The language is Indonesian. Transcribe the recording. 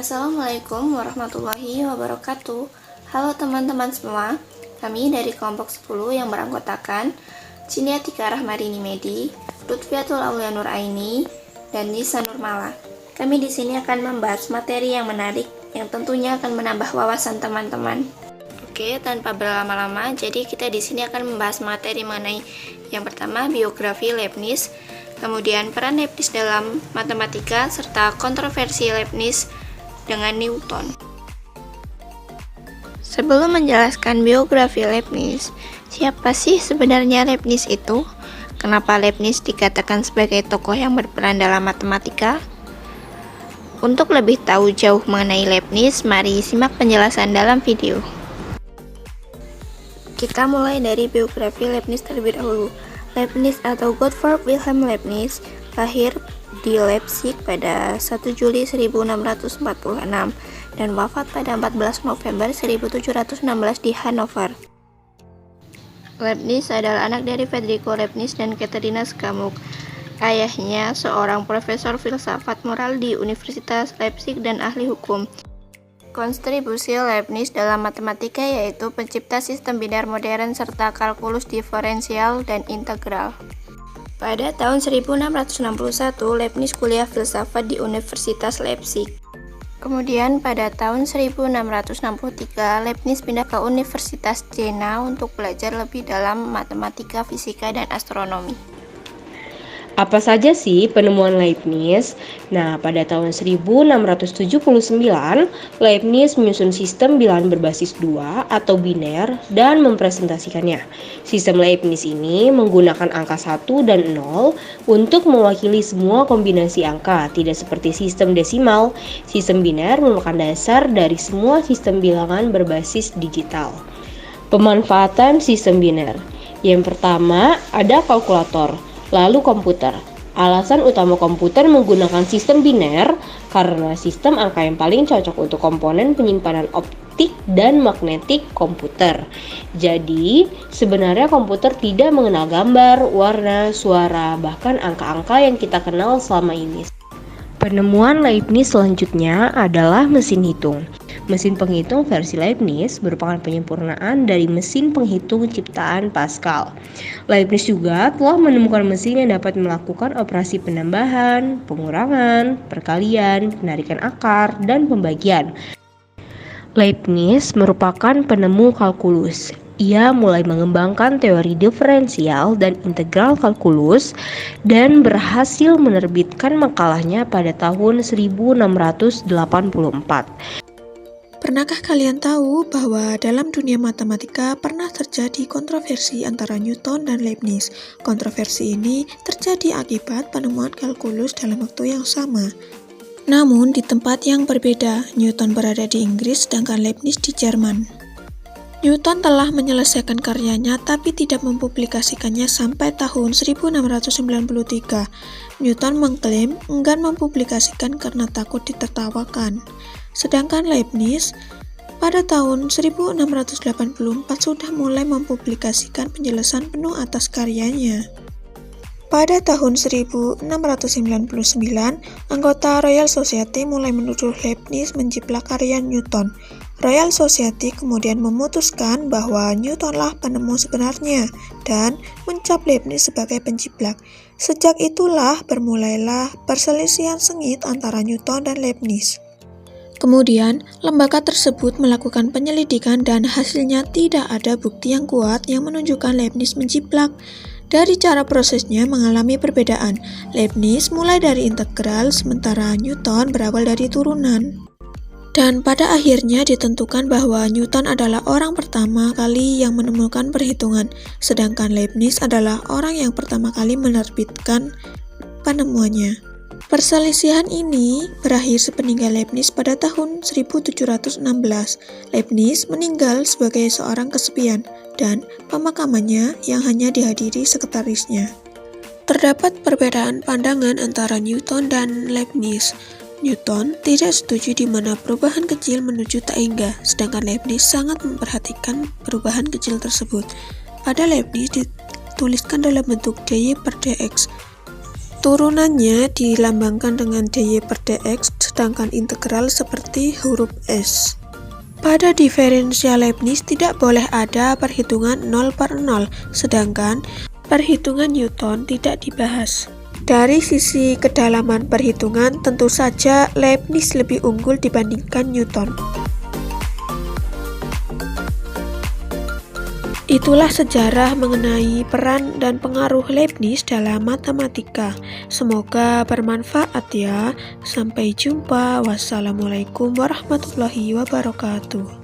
Assalamualaikum warahmatullahi wabarakatuh. Halo teman-teman semua, kami dari kelompok 10 yang beranggotakan Cindiatika Rahmarini Medi, Lutfiatul Aulia Nur Aini, dan Nisa Nurmala. Kami di sini akan membahas materi yang menarik yang tentunya akan menambah wawasan teman-teman. Oke, tanpa berlama-lama, jadi kita di sini akan membahas materi mengenai yang pertama biografi Leibniz, kemudian peran Leibniz dalam matematika serta kontroversi Leibniz dengan Newton. Sebelum menjelaskan biografi Leibniz, siapa sih sebenarnya Leibniz itu? Kenapa Leibniz dikatakan sebagai tokoh yang berperan dalam matematika? Untuk lebih tahu jauh mengenai Leibniz, mari simak penjelasan dalam video. Kita mulai dari biografi Leibniz terlebih dahulu. Leibniz atau Gottfried Wilhelm Leibniz lahir di Leipzig pada 1 Juli 1646 dan wafat pada 14 November 1716 di Hanover. Leibniz adalah anak dari Federico Leibniz dan Katharina Skamuk. Ayahnya seorang profesor filsafat moral di Universitas Leipzig dan ahli hukum. Kontribusi Leibniz dalam matematika yaitu pencipta sistem biner modern serta kalkulus diferensial dan integral. Pada tahun 1661, Leibniz kuliah filsafat di Universitas Leipzig. Kemudian pada tahun 1663, Leibniz pindah ke Universitas Jena untuk belajar lebih dalam matematika, fisika, dan astronomi. Apa saja sih penemuan Leibniz? Nah, pada tahun 1679, Leibniz menyusun sistem bilangan berbasis 2 atau biner dan mempresentasikannya. Sistem Leibniz ini menggunakan angka 1 dan 0 untuk mewakili semua kombinasi angka, tidak seperti sistem desimal. Sistem biner merupakan dasar dari semua sistem bilangan berbasis digital. Pemanfaatan sistem biner. Yang pertama, ada kalkulator. Lalu komputer. Alasan utama komputer menggunakan sistem biner karena sistem angka yang paling cocok untuk komponen penyimpanan optik dan magnetik komputer. Jadi, sebenarnya komputer tidak mengenal gambar, warna, suara, bahkan angka-angka yang kita kenal selama ini. Penemuan Leibniz selanjutnya adalah mesin hitung. Mesin penghitung versi Leibniz merupakan penyempurnaan dari mesin penghitung ciptaan Pascal. Leibniz juga telah menemukan mesin yang dapat melakukan operasi penambahan, pengurangan, perkalian, penarikan akar, dan pembagian. Leibniz merupakan penemu kalkulus. Ia mulai mengembangkan teori diferensial dan integral kalkulus dan berhasil menerbitkan makalahnya pada tahun 1684. Pernahkah kalian tahu bahwa dalam dunia matematika pernah terjadi kontroversi antara Newton dan Leibniz? Kontroversi ini terjadi akibat penemuan kalkulus dalam waktu yang sama. Namun di tempat yang berbeda, Newton berada di Inggris sedangkan Leibniz di Jerman. Newton telah menyelesaikan karyanya tapi tidak mempublikasikannya sampai tahun 1693. Newton mengklaim enggan mempublikasikan karena takut ditertawakan. Sedangkan Leibniz pada tahun 1684 sudah mulai mempublikasikan penjelasan penuh atas karyanya. Pada tahun 1699, anggota Royal Society mulai menuduh Leibniz menjiplak karya Newton. Royal Society kemudian memutuskan bahwa Newtonlah penemu sebenarnya dan mencap Leibniz sebagai penjiplak. Sejak itulah bermulailah perselisihan sengit antara Newton dan Leibniz. Kemudian, lembaga tersebut melakukan penyelidikan dan hasilnya tidak ada bukti yang kuat yang menunjukkan Leibniz menjiplak. Dari cara prosesnya mengalami perbedaan. Leibniz mulai dari integral, sementara Newton berawal dari turunan. Dan pada akhirnya ditentukan bahwa Newton adalah orang pertama kali yang menemukan perhitungan, sedangkan Leibniz adalah orang yang pertama kali menerbitkan penemuannya. Perselisihan ini berakhir sepeninggal Leibniz pada tahun 1716. Leibniz meninggal sebagai seorang kesepian dan pemakamannya yang hanya dihadiri sekretarisnya. Terdapat perbedaan pandangan antara Newton dan Leibniz. Newton tidak setuju di mana perubahan kecil menuju tak hingga, sedangkan Leibniz sangat memperhatikan perubahan kecil tersebut. Pada Leibniz dituliskan dalam bentuk dy per dx. Turunannya dilambangkan dengan dy per dx, sedangkan integral seperti huruf S. Pada diferensial Leibniz tidak boleh ada perhitungan 0/0, sedangkan perhitungan Newton tidak dibahas. Dari sisi kedalaman perhitungan, tentu saja Leibniz lebih unggul dibandingkan Newton. Itulah sejarah mengenai peran dan pengaruh Leibniz dalam matematika. Semoga bermanfaat ya. Sampai jumpa. Wassalamualaikum warahmatullahi wabarakatuh.